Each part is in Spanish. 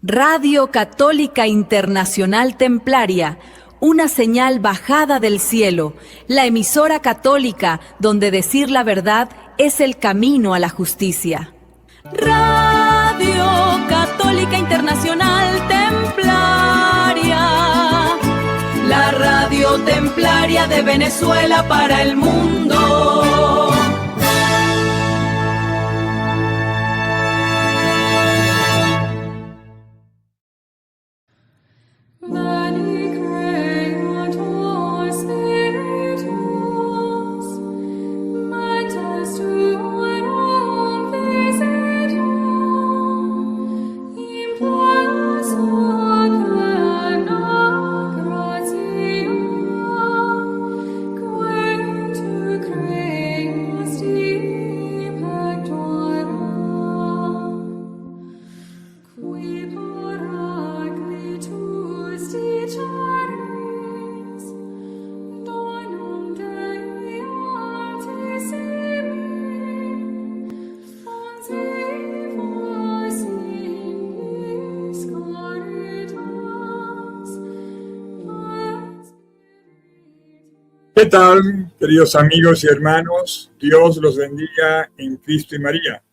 Radio Católica Internacional Templaria, una señal bajada del cielo, la emisora católica donde decir la verdad es el camino a la justicia. Radio Católica Internacional Templaria, la radio templaria de Venezuela para el mundo. ¿Qué tal, queridos amigos y hermanos? Dios los bendiga en Cristo y María.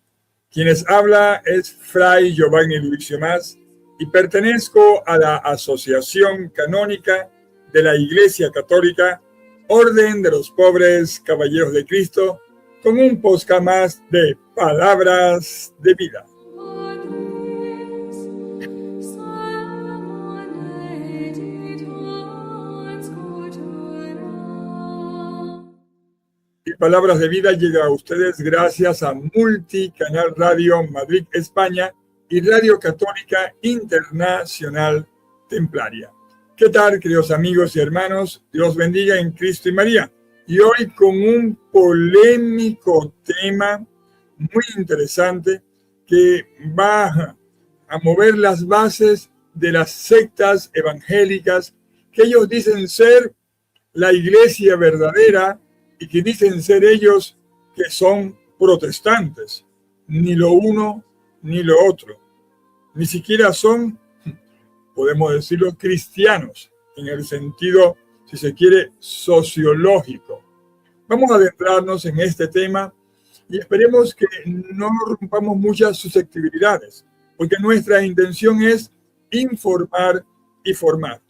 Quienes habla es Fray Giovanni Luicio Mas y pertenezco a la Asociación Canónica de la Iglesia Católica, Orden de los Pobres Caballeros de Cristo, con un podcast más de Palabras de Vida. Palabras de Vida llega a ustedes gracias a Multicanal Radio Madrid, España y Radio Católica Internacional Templaria. ¿Qué tal, queridos amigos y hermanos? Dios bendiga en Cristo y María. Y hoy con un polémico tema muy interesante que va a mover las bases de las sectas evangélicas que ellos dicen ser la iglesia verdadera y que dicen ser ellos que son protestantes. Ni lo uno ni lo otro. Ni siquiera son, podemos decirlo, cristianos, en el sentido, si se quiere, sociológico. Vamos a adentrarnos en este tema y esperemos que no rompamos muchas susceptibilidades, porque nuestra intención es informar y formar,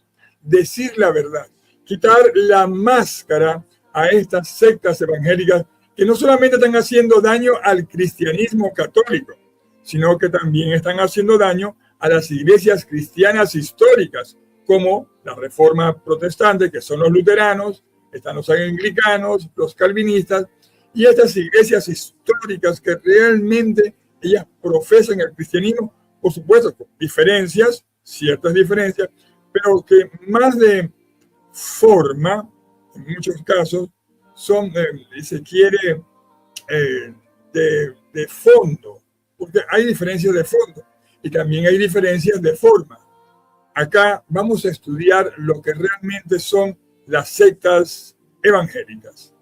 decir la verdad, quitar la máscara a estas sectas evangélicas que no solamente están haciendo daño al cristianismo católico, sino que también están haciendo daño a las iglesias cristianas históricas, como la Reforma Protestante, que son los luteranos, están los anglicanos, los calvinistas, y estas iglesias históricas que realmente ellas profesan el cristianismo, por supuesto, con diferencias, ciertas diferencias, pero que más de forma, en muchos casos, son, si se quiere, de fondo, porque hay diferencias de fondo y también hay diferencias de forma. Acá vamos a estudiar lo que realmente son las sectas evangélicas.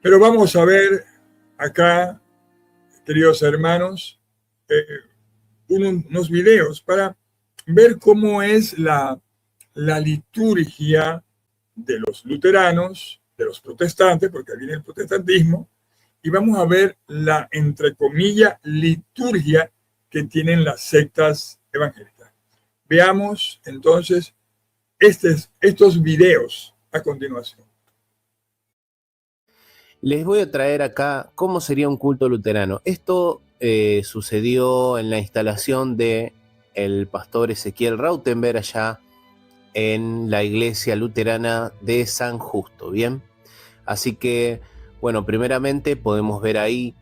Pero vamos a ver acá, queridos hermanos, unos videos para ver cómo es la liturgia de los luteranos, de los protestantes, porque viene el protestantismo, y vamos a ver la, entre comillas, liturgia que tienen las sectas evangélicas. Veamos entonces estos videos a continuación. Les voy a traer acá cómo sería un culto luterano. Esto sucedió en la instalación de el pastor Ezequiel Rautenberg allá en la iglesia luterana de San Justo, ¿bien? Así que, bueno, primeramente podemos ver ahí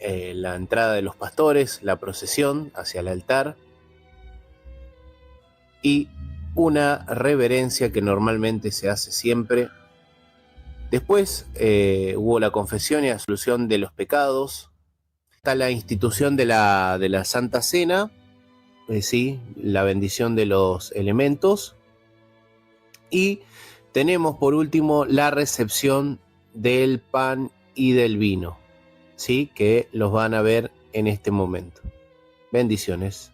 la entrada de los pastores, la procesión hacia el altar y una reverencia que normalmente se hace siempre. Después hubo la confesión y absolución de los pecados. Está la institución de la Santa Cena, sí, la bendición de los elementos. Y tenemos por último la recepción del pan y del vino, ¿sí? Que los van a ver en este momento. Bendiciones.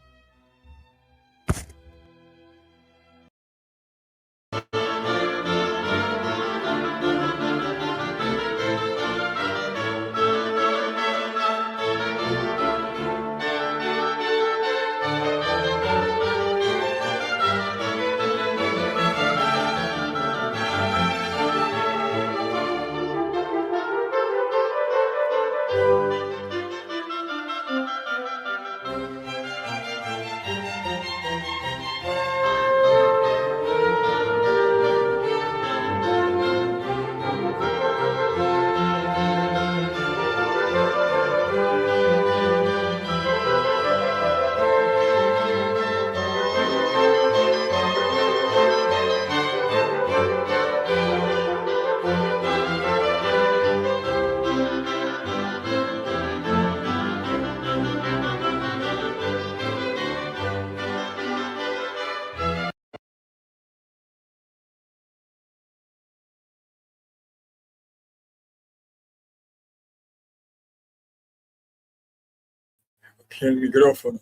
El micrófono.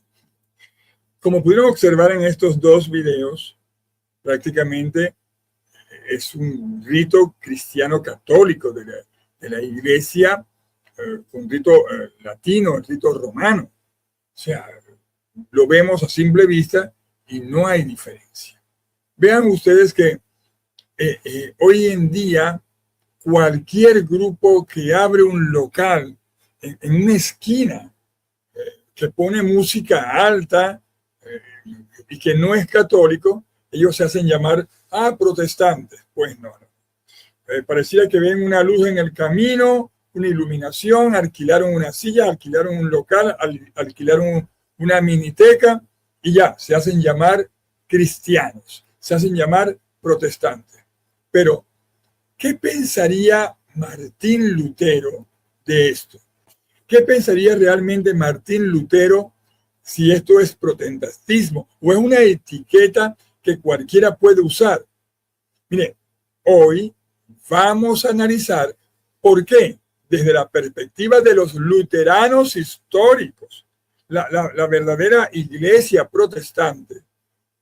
Como pudieron observar en estos dos videos, prácticamente es un rito cristiano católico de la iglesia, un rito latino, el rito romano. O sea, lo vemos a simple vista y no hay diferencia. Vean ustedes que hoy en día cualquier grupo que abre un local en una esquina, que pone música alta y que no es católico, ellos se hacen llamar protestantes. Pues no. Parecía que ven una luz en el camino, una iluminación, alquilaron una silla, alquilaron un local, alquilaron una miniteca y ya, se hacen llamar cristianos, se hacen llamar protestantes. Pero, ¿qué pensaría Martín Lutero de esto? ¿Qué pensaría realmente Martín Lutero si esto es protestantismo o es una etiqueta que cualquiera puede usar? Mire, hoy vamos a analizar por qué, desde la perspectiva de los luteranos históricos, la verdadera iglesia protestante,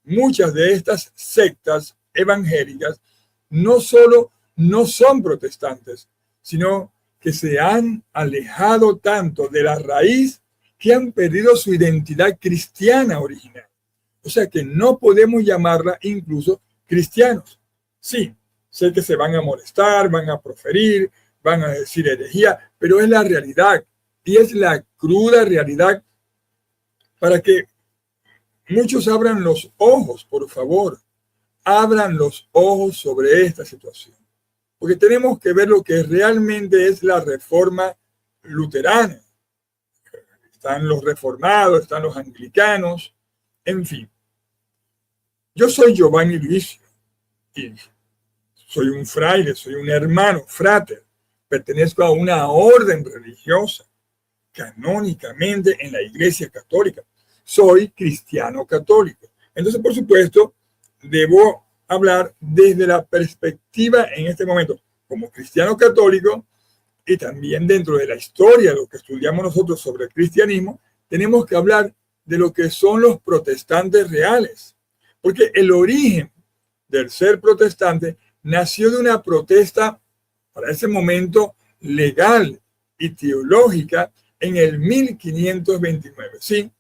muchas de estas sectas evangélicas no solo no son protestantes, sino que se han alejado tanto de la raíz que han perdido su identidad cristiana original. O sea que no podemos llamarla incluso cristianos. Sí, sé que se van a molestar, van a proferir, van a decir herejía, pero es la realidad y es la cruda realidad para que muchos abran los ojos, por favor, abran los ojos sobre esta situación. Porque tenemos que ver lo que realmente es la reforma luterana. Están los reformados, están los anglicanos, en fin. Yo soy Giovanni Luis y soy un fraile, soy un hermano, frater. Pertenezco a una orden religiosa, canónicamente en la Iglesia Católica. Soy cristiano católico. Entonces, por supuesto, debo hablar desde la perspectiva en este momento como cristiano católico y también dentro de la historia, lo que estudiamos nosotros sobre el cristianismo, tenemos que hablar de lo que son los protestantes reales, porque el origen del ser protestante nació de una protesta para ese momento legal y teológica en el 1529. Sí,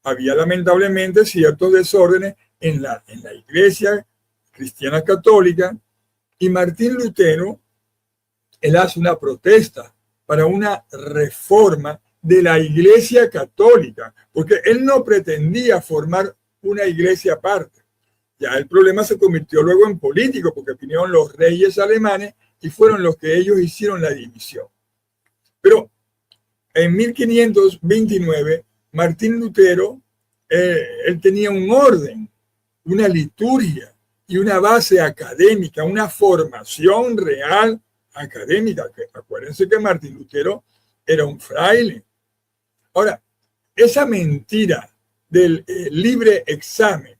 había lamentablemente ciertos desórdenes en la iglesia cristiana católica, y Martín Lutero, él hace una protesta para una reforma de la iglesia católica, porque él no pretendía formar una iglesia aparte. Ya el problema se convirtió luego en político, porque vinieron los reyes alemanes y fueron los que ellos hicieron la división. Pero en 1529, Martín Lutero, él tenía un orden, una liturgia y una base académica, una formación real académica. Acuérdense que Martín Lutero era un fraile. Ahora, esa mentira del libre examen,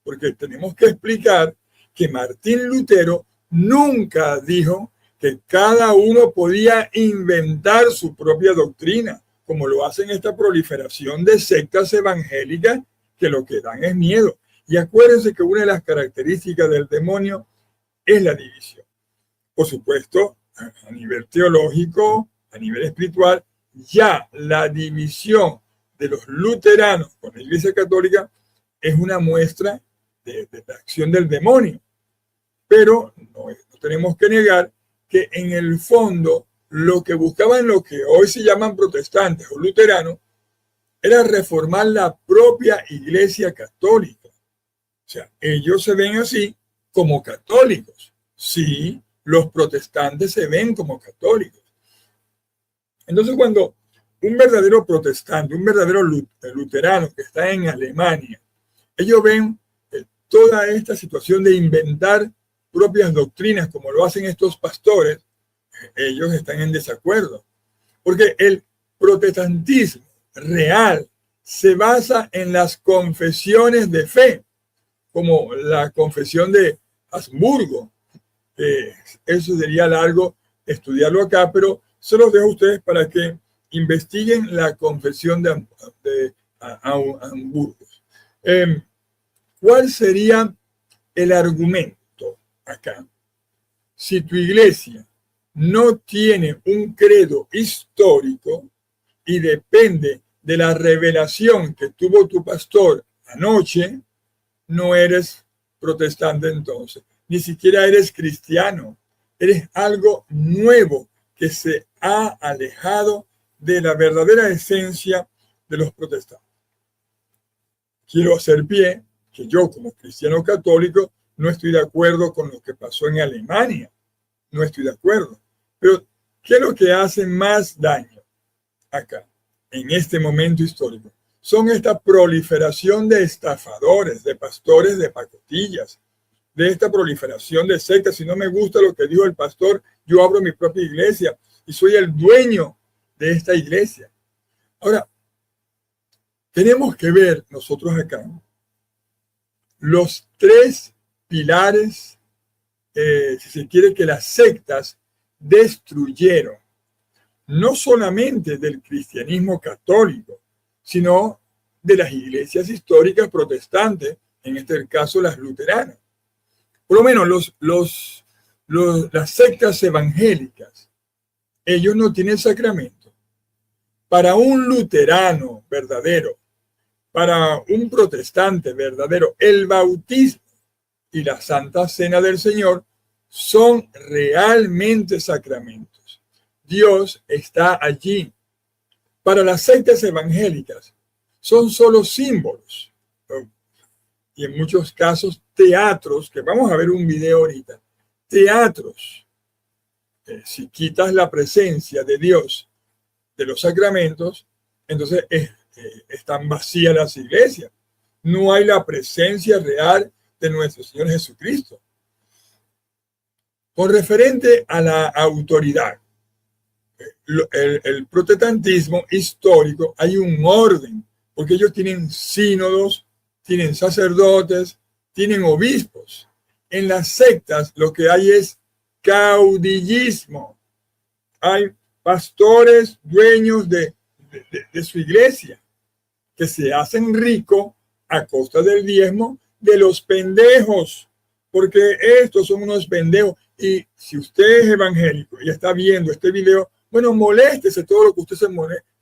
porque tenemos que explicar que Martín Lutero nunca dijo que cada uno podía inventar su propia doctrina, como lo hacen esta proliferación de sectas evangélicas que lo que dan es miedo. Y acuérdense que una de las características del demonio es la división. Por supuesto, a nivel teológico, a nivel espiritual, ya la división de los luteranos con la Iglesia Católica es una muestra de la acción del demonio. Pero no tenemos que negar que en el fondo lo que buscaban lo que hoy se llaman protestantes o luteranos era reformar la propia Iglesia Católica. O sea, ellos se ven así como católicos. Sí, los protestantes se ven como católicos. Entonces, cuando un verdadero protestante, un verdadero luterano que está en Alemania, ellos ven toda esta situación de inventar propias doctrinas, como lo hacen estos pastores, ellos están en desacuerdo. Porque el protestantismo real se basa en las confesiones de fe, como la confesión de Habsburgo. Eso sería largo estudiarlo acá, pero se los dejo a ustedes para que investiguen la confesión de Hamburgo. ¿Cuál sería el argumento acá? Si tu iglesia no tiene un credo histórico y depende de la revelación que tuvo tu pastor anoche, no eres protestante entonces, ni siquiera eres cristiano, eres algo nuevo que se ha alejado de la verdadera esencia de los protestantes. Quiero hacer pie que yo como cristiano católico no estoy de acuerdo con lo que pasó en Alemania, no estoy de acuerdo, pero ¿qué es lo que hace más daño acá, en este momento histórico? Son esta proliferación de estafadores, de pastores de pacotillas, de esta proliferación de sectas. Si no me gusta lo que dijo el pastor, yo abro mi propia iglesia y soy el dueño de esta iglesia. Ahora, tenemos que ver nosotros acá los tres pilares, si se quiere, que las sectas destruyeron, no solamente del cristianismo católico, sino de las iglesias históricas protestantes, en este caso las luteranas. Por lo menos las sectas evangélicas, ellos no tienen sacramento. Para un luterano verdadero, para un protestante verdadero, el bautismo y la Santa Cena del Señor son realmente sacramentos. Dios está allí. Para las sectas evangélicas son solo símbolos y en muchos casos teatros, que vamos a ver un video ahorita, teatros. Si quitas la presencia de Dios de los sacramentos, entonces están vacías las iglesias. No hay la presencia real de nuestro Señor Jesucristo. Con referente a la autoridad, el protestantismo histórico, hay un orden, porque ellos tienen sínodos, tienen sacerdotes, tienen obispos. En las sectas lo que hay es caudillismo. Hay pastores dueños de su iglesia que se hacen ricos a costa del diezmo de los pendejos, porque estos son unos pendejos. Y si usted es evangélico y está viendo este video, bueno, moléstese todo lo que usted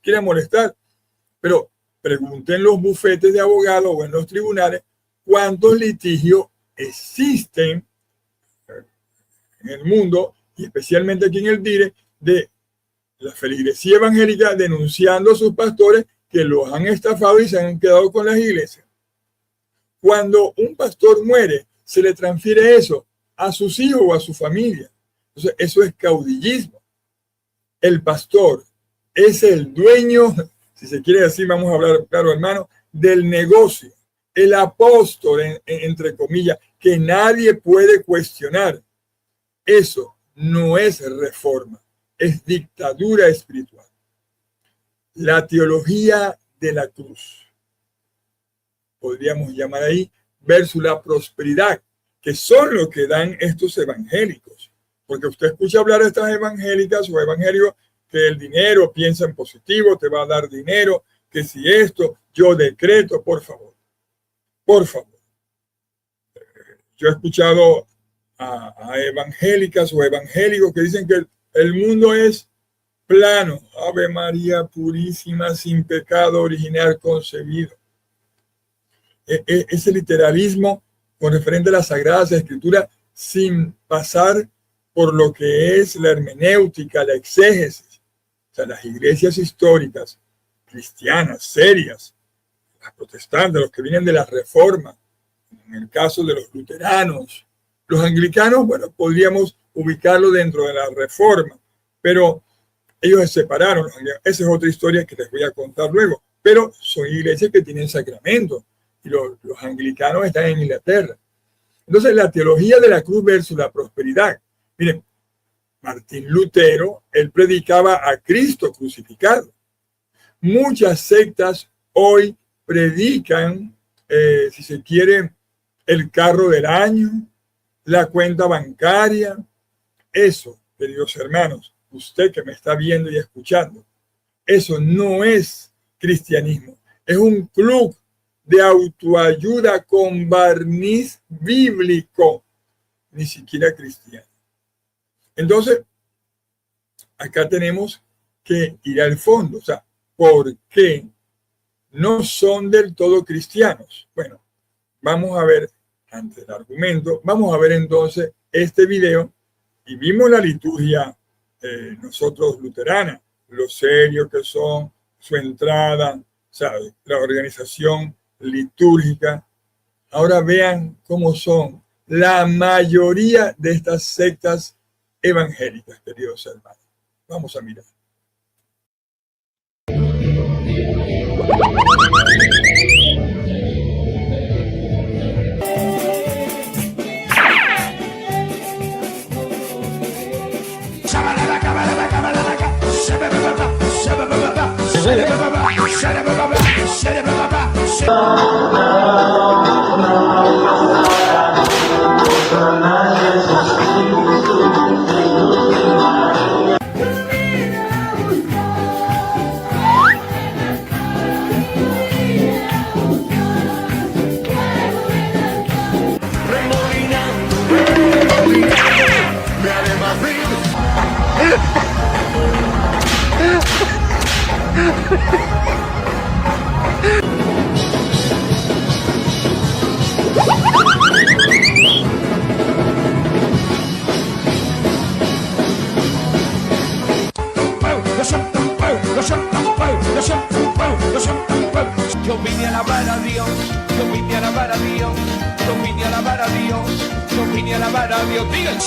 quiera molestar, pero pregunten en los bufetes de abogados o en los tribunales cuántos litigios existen en el mundo, y especialmente aquí en el DIRE, de la feligresía evangélica denunciando a sus pastores que los han estafado y se han quedado con las iglesias. Cuando un pastor muere, se le transfiere eso a sus hijos o a su familia. Entonces, eso es caudillismo. El pastor es el dueño, si se quiere decir, vamos a hablar claro, hermano, del negocio. El apóstol, entre comillas, que nadie puede cuestionar. Eso no es reforma, es dictadura espiritual. La teología de la cruz, podríamos llamar ahí, versus la prosperidad, que son lo que dan estos evangélicos. Porque usted escucha hablar a estas evangélicas o evangélicos que el dinero, piensa en positivo, te va a dar dinero, que si esto, yo decreto, por favor. Por favor. Yo he escuchado a evangélicas o evangélicos que dicen que el mundo es plano. Ave María purísima, sin pecado original concebido. Ese literalismo con referente a las Sagradas Escrituras sin pasar por lo que es la hermenéutica, la exégesis. O sea, las iglesias históricas, cristianas, serias, las protestantes, los que vienen de la Reforma, en el caso de los luteranos, los anglicanos, bueno, podríamos ubicarlo dentro de la Reforma, pero ellos se separaron. Esa es otra historia que les voy a contar luego, pero son iglesias que tienen sacramentos y los anglicanos están en Inglaterra. Entonces, la teología de la cruz versus la prosperidad. Miren, Martín Lutero, él predicaba a Cristo crucificado. Muchas sectas hoy predican, si se quiere, el carro del año, la cuenta bancaria. Eso, queridos hermanos, usted que me está viendo y escuchando, eso no es cristianismo. Es un club de autoayuda con barniz bíblico, ni siquiera cristiano. Entonces, acá tenemos que ir al fondo. O sea, ¿por qué no son del todo cristianos? Bueno, vamos a ver, ante el argumento, vamos a ver entonces este video y vimos la liturgia nosotros luterana, lo serio que son, su entrada, ¿sabe? La organización litúrgica. Ahora vean cómo son la mayoría de estas sectas evangélicas, queridos hermanos. Vamos a mirar. Yo vine a alabar a Dios, yo vine a alabar a Dios, yo vine a alabar a Dios, yo vine a alabar a Dios. Digan,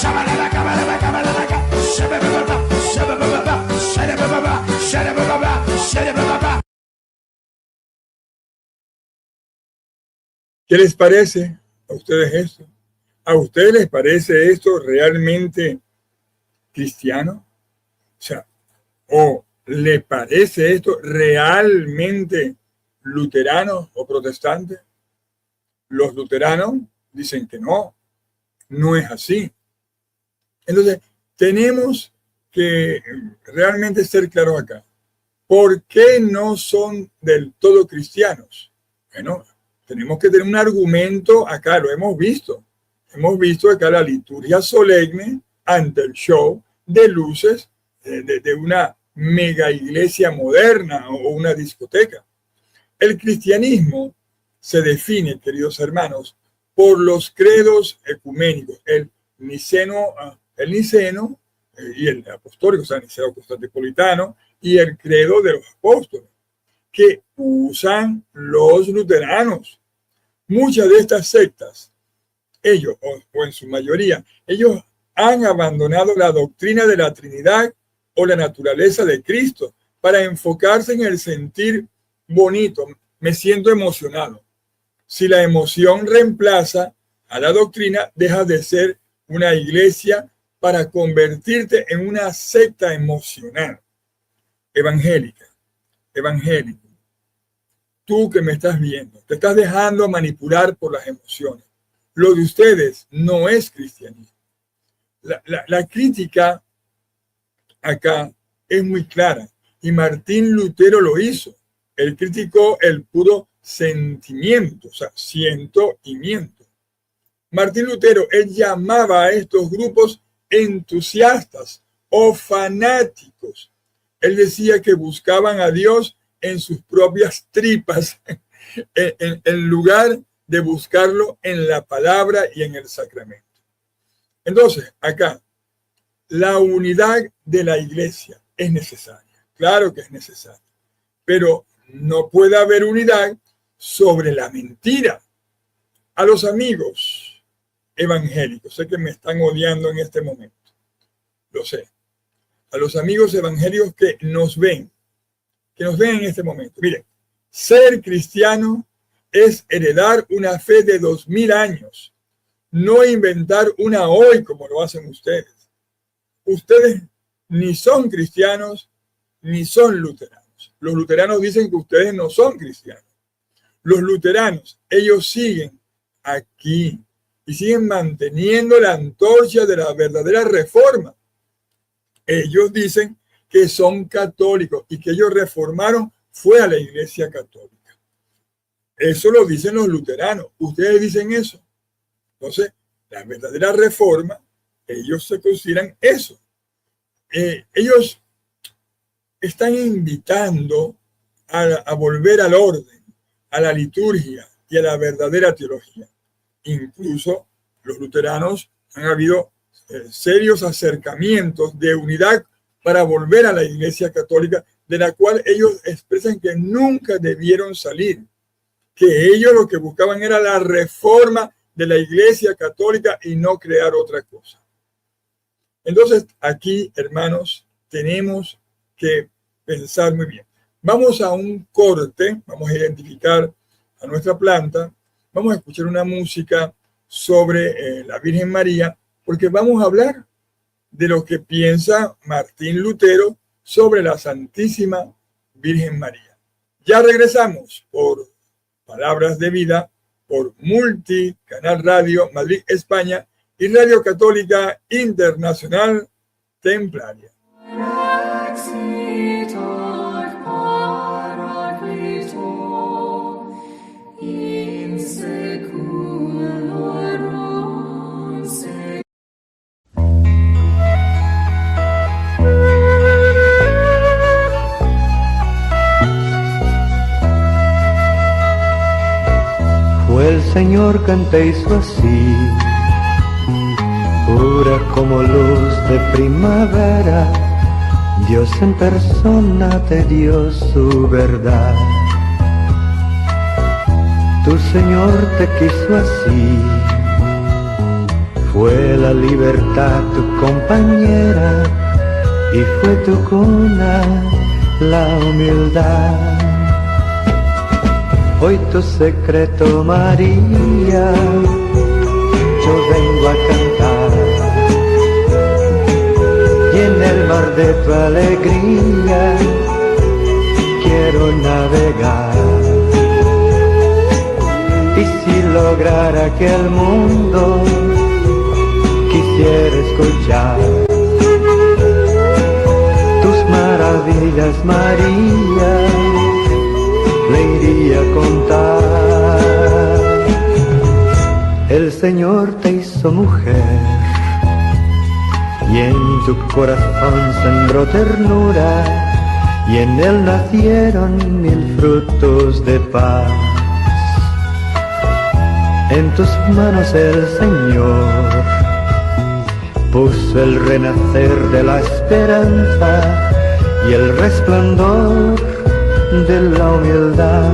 ¿qué les parece a ustedes esto? ¿A ustedes les parece esto realmente cristiano? O sea, ¿o le parece esto realmente luterano o protestante? Los luteranos dicen que no, no es así. Entonces, tenemos que realmente ser claros acá. ¿Por qué no son del todo cristianos? Bueno, tenemos que tener un argumento acá, lo hemos visto. Hemos visto acá la liturgia solemne ante el show de luces de una mega iglesia moderna o una discoteca. El cristianismo se define, queridos hermanos, por los credos ecuménicos, el niceno y el apostólico, o sea, el niceno constantipolitano y el credo de los apóstoles, que usan los luteranos. Muchas de estas sectas, ellos, o en su mayoría, ellos han abandonado la doctrina de la Trinidad o la naturaleza de Cristo para enfocarse en el sentir bonito. Me siento emocionado. Si la emoción reemplaza a la doctrina, dejas de ser una iglesia para convertirte en una secta emocional. Evangélica, evangélico. Tú que me estás viendo, te estás dejando manipular por las emociones. Lo de ustedes no es cristianismo. La crítica acá es muy clara y Martín Lutero lo hizo. Él criticó el puro sentimiento, o sea, siento y miento. Martín Lutero, él llamaba a estos grupos entusiastas o fanáticos. Él decía que buscaban a Dios en sus propias tripas, en lugar de buscarlo en la palabra y en el sacramento. Entonces, acá, la unidad de la iglesia es necesaria. Claro que es necesaria. Pero no puede haber unidad sobre la mentira. A los amigos evangélicos, sé que me están odiando en este momento, lo sé. A los amigos evangélicos que nos ven en este momento. Miren, ser cristiano es heredar una fe de 2000 años, no inventar una hoy como lo hacen ustedes. Ustedes ni son cristianos ni son luteranos. Los luteranos dicen que ustedes no son cristianos. Los luteranos, ellos siguen aquí y siguen manteniendo la antorcha de la verdadera reforma. Ellos dicen que son católicos y que ellos reformaron fue a la Iglesia Católica. Eso lo dicen los luteranos. Ustedes dicen eso. Entonces, la verdadera reforma, ellos se consideran eso. Ellos están invitando a volver al orden, a la liturgia y a la verdadera teología. Incluso los luteranos han habido serios acercamientos de unidad para volver a la Iglesia Católica, de la cual ellos expresan que nunca debieron salir, que ellos lo que buscaban era la reforma de la Iglesia Católica y no crear otra cosa. Entonces, aquí, hermanos, tenemos que pensar muy bien. Vamos a un corte, vamos a identificar a nuestra planta, vamos a escuchar una música sobre la Virgen María, porque vamos a hablar de lo que piensa Martín Lutero sobre la Santísima Virgen María. Ya regresamos por Palabras de Vida, por Multicanal Radio Madrid, España, y Radio Católica Internacional Templaria. El Señor canta hizo así, pura como luz de primavera, Dios en persona te dio su verdad. Tu Señor te quiso así, fue la libertad tu compañera y fue tu cuna la humildad. Hoy tu secreto, María, yo vengo a cantar, y en el mar de tu alegría quiero navegar. Y si lograra que el mundo quisiera escuchar tus maravillas, María, le iría a contar. El Señor te hizo mujer y en tu corazón sembró ternura y en él nacieron 1000 frutos de paz. En tus manos el Señor puso el renacer de la esperanza y el resplandor de la humildad.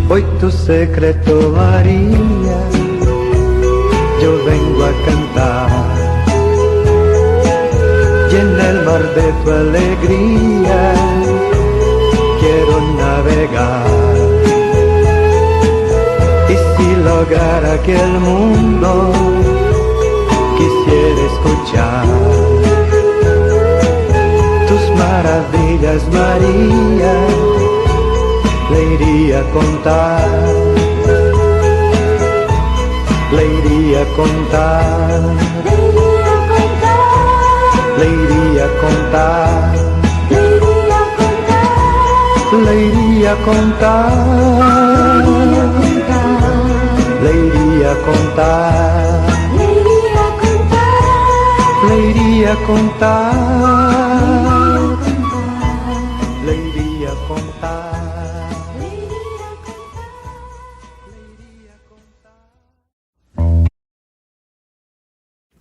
Hoy tu secreto, María, yo vengo a cantar, y en el mar de tu alegría quiero navegar. Y si lograra que el mundo quisiera escuchar maravillas, María, le iría a contar, le iría iría a contar, le iría a contar, le iría a contar, le iría a contar, le iría a contar, le iría a contar.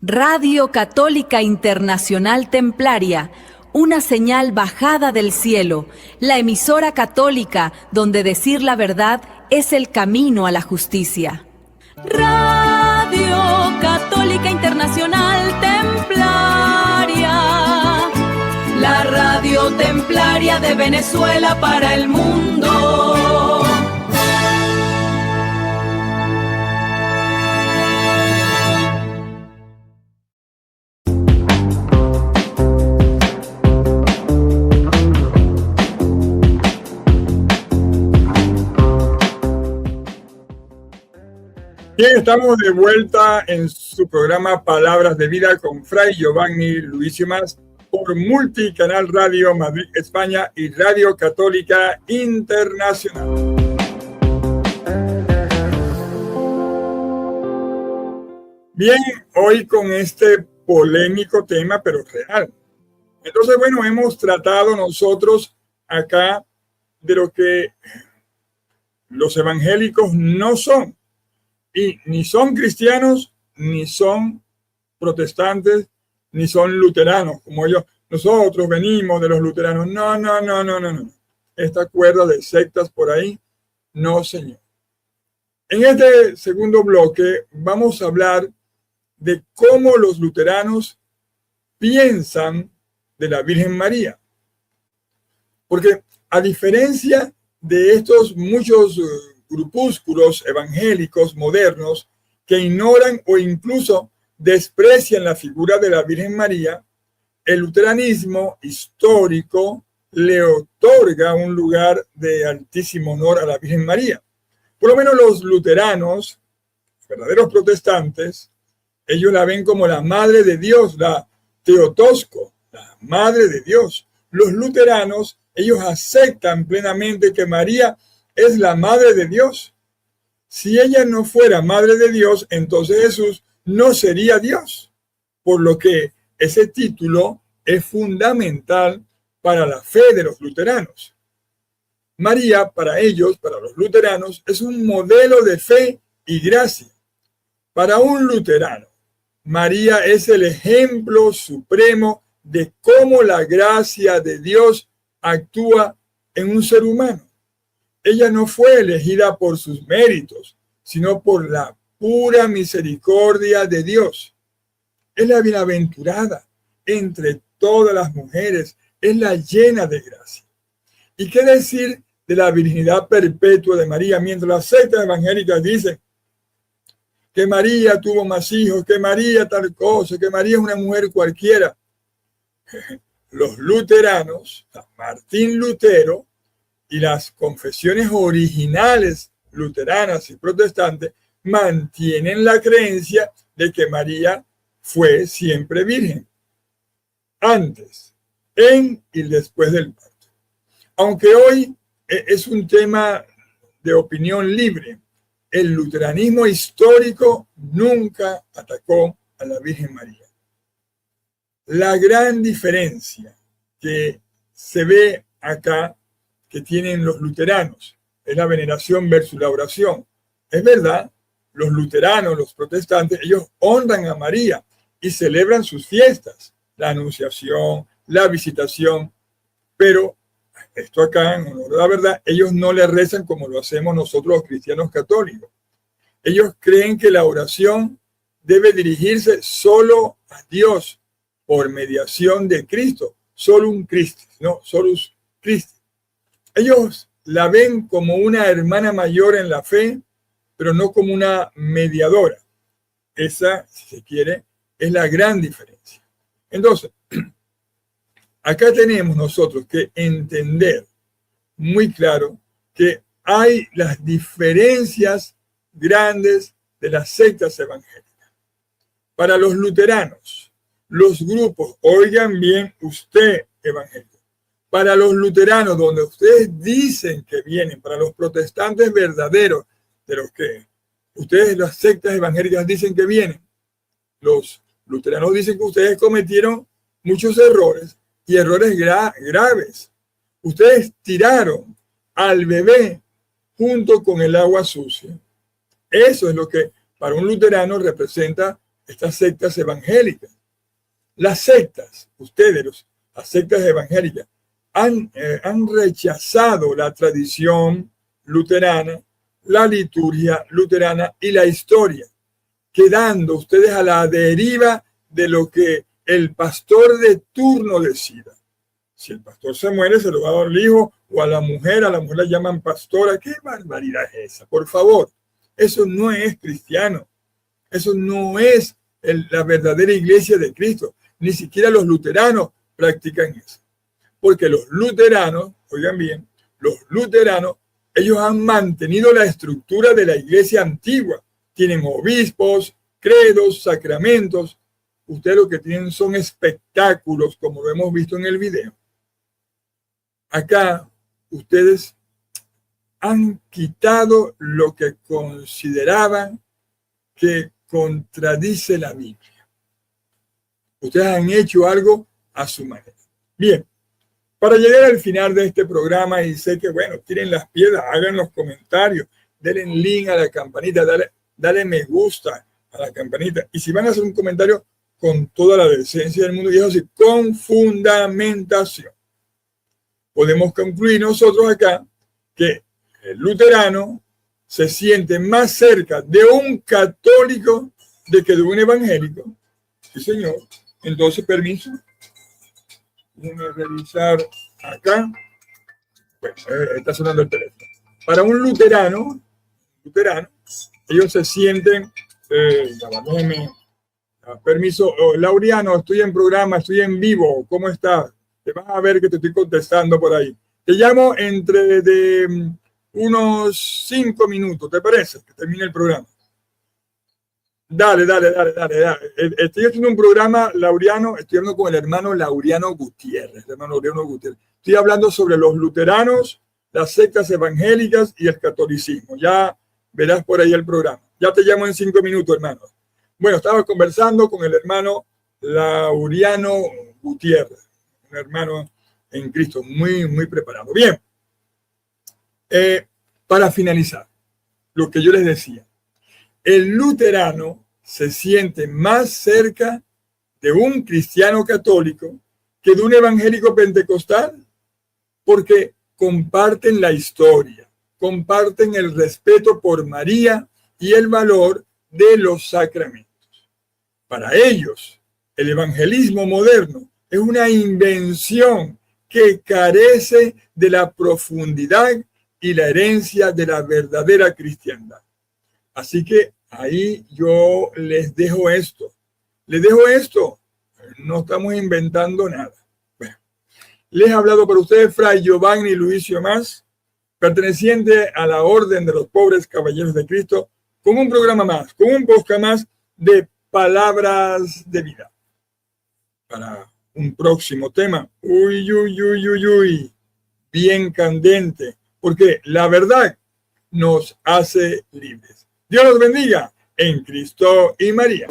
Radio Católica Internacional Templaria, una señal bajada del cielo, la emisora católica donde decir la verdad es el camino a la justicia. Radio Católica Internacional Templaria, la radio templaria de Venezuela para el mundo. Bien, estamos de vuelta en su programa Palabras de Vida con Fray Giovanni Luis y más por Multicanal Radio Madrid, España y Radio Católica Internacional. Bien, hoy con este polémico tema, pero real. Entonces, bueno, hemos tratado nosotros acá de lo que los evangélicos no son. Y ni son cristianos, ni son protestantes, ni son luteranos, como ellos. Nosotros venimos de los luteranos. No. Esta cuerda de sectas por ahí, no, señor. En este segundo bloque vamos a hablar de cómo los luteranos piensan de la Virgen María. Porque a diferencia de estos muchos grupúsculos evangélicos modernos que ignoran o incluso desprecian la figura de la Virgen María, el luteranismo histórico le otorga un lugar de altísimo honor a la Virgen María. Por lo menos los luteranos, verdaderos protestantes, ellos la ven como la Madre de Dios, la Teotosco, la Madre de Dios. Los luteranos, ellos aceptan plenamente que María es la Madre de Dios. Si ella no fuera Madre de Dios, entonces Jesús no sería Dios. Por lo que ese título es fundamental para la fe de los luteranos. María, para ellos, para los luteranos, es un modelo de fe y gracia. Para un luterano, María es el ejemplo supremo de cómo la gracia de Dios actúa en un ser humano. Ella no fue elegida por sus méritos, sino por la pura misericordia de Dios. Es la bienaventurada entre todas las mujeres, es la llena de gracia. ¿Y qué decir de la virginidad perpetua de María? Mientras las sectas evangélicas dicen que María tuvo más hijos, que María tal cosa, que María es una mujer cualquiera. Los luteranos, Martín Lutero, y las confesiones originales luteranas y protestantes mantienen la creencia de que María fue siempre virgen, antes, en y después del parto. Aunque hoy es un tema de opinión libre, el luteranismo histórico nunca atacó a la Virgen María. La gran diferencia que se ve acá que tienen los luteranos es la veneración versus la oración. Es verdad, los luteranos, los protestantes, ellos honran a María y celebran sus fiestas, la anunciación, la visitación, pero esto acá, en honor a la verdad, ellos no le rezan como lo hacemos nosotros los cristianos católicos. Ellos creen que la oración debe dirigirse solo a Dios por mediación de Cristo, solo un Cristo, no, solus Christi. Ellos la ven como una hermana mayor en la fe, pero no como una mediadora. Esa, si se quiere, es la gran diferencia. Entonces, acá tenemos nosotros que entender muy claro que hay las diferencias grandes de las sectas evangélicas. Para los luteranos, los grupos, oigan bien usted, evangélico, para los luteranos, donde ustedes dicen que vienen, para los protestantes verdaderos, de los que ustedes, las sectas evangélicas, dicen que vienen, los luteranos dicen que ustedes cometieron muchos errores y errores graves. Ustedes tiraron al bebé junto con el agua sucia. Eso es lo que para un luterano representa estas sectas evangélicas. Las sectas, ustedes, las sectas evangélicas, han rechazado la tradición luterana, la liturgia luterana y la historia, quedando ustedes a la deriva de lo que el pastor de turno decida. Si el pastor se muere, se lo va a dar al hijo o a la mujer la llaman pastora. ¿Qué barbaridad es esa? Por favor, eso no es cristiano. Eso no es la verdadera iglesia de Cristo. Ni siquiera los luteranos practican eso. Porque los luteranos, oigan bien, los luteranos, ellos han mantenido la estructura de la iglesia antigua. Tienen obispos, credos, sacramentos. Ustedes lo que tienen son espectáculos, como lo hemos visto en el video. Acá, ustedes han quitado lo que consideraban que contradice la Biblia. Ustedes han hecho algo a su manera. Bien, para llegar al final de este programa, y sé que, bueno, tiren las piedras, hagan los comentarios, denle link a la campanita, dale me gusta a la campanita. Y si van a hacer un comentario con toda la decencia del mundo, y eso sí, con fundamentación. Podemos concluir nosotros acá que el luterano se siente más cerca de un católico de que de un evangélico. Sí, señor. Entonces, permiso. Déjenme revisar acá. Bueno, está sonando el teléfono. Para un luterano, ellos se sienten, permiso, Laureano, estoy en programa, estoy en vivo, ¿cómo estás? Te vas a ver que te estoy contestando por ahí. Te llamo entre de unos 5 minutos, ¿te parece? Que termine el programa. Dale. Estoy haciendo un programa, Laureano, estoy hablando con el hermano Laureano Gutiérrez. Estoy hablando sobre los luteranos, las sectas evangélicas y el catolicismo. Ya verás por ahí el programa. Ya te llamo en 5 minutos, hermano. Bueno, estaba conversando con el hermano Laureano Gutiérrez, un hermano en Cristo, muy preparado. Bien, para finalizar, lo que yo les decía, el luterano se siente más cerca de un cristiano católico que de un evangélico pentecostal, porque comparten la historia, comparten el respeto por María y el valor de los sacramentos. Para ellos, el evangelismo moderno es una invención que carece de la profundidad y la herencia de la verdadera cristiandad. Así que ahí yo les dejo esto. No estamos inventando nada. Bueno, les he hablado para ustedes Fray Giovanni Luicio Mas, perteneciente a la Orden de los Pobres Caballeros de Cristo, con un programa más, con un podcast más de palabras de vida. Para un próximo tema, bien candente, porque la verdad nos hace libres. Dios los bendiga en Cristo y María.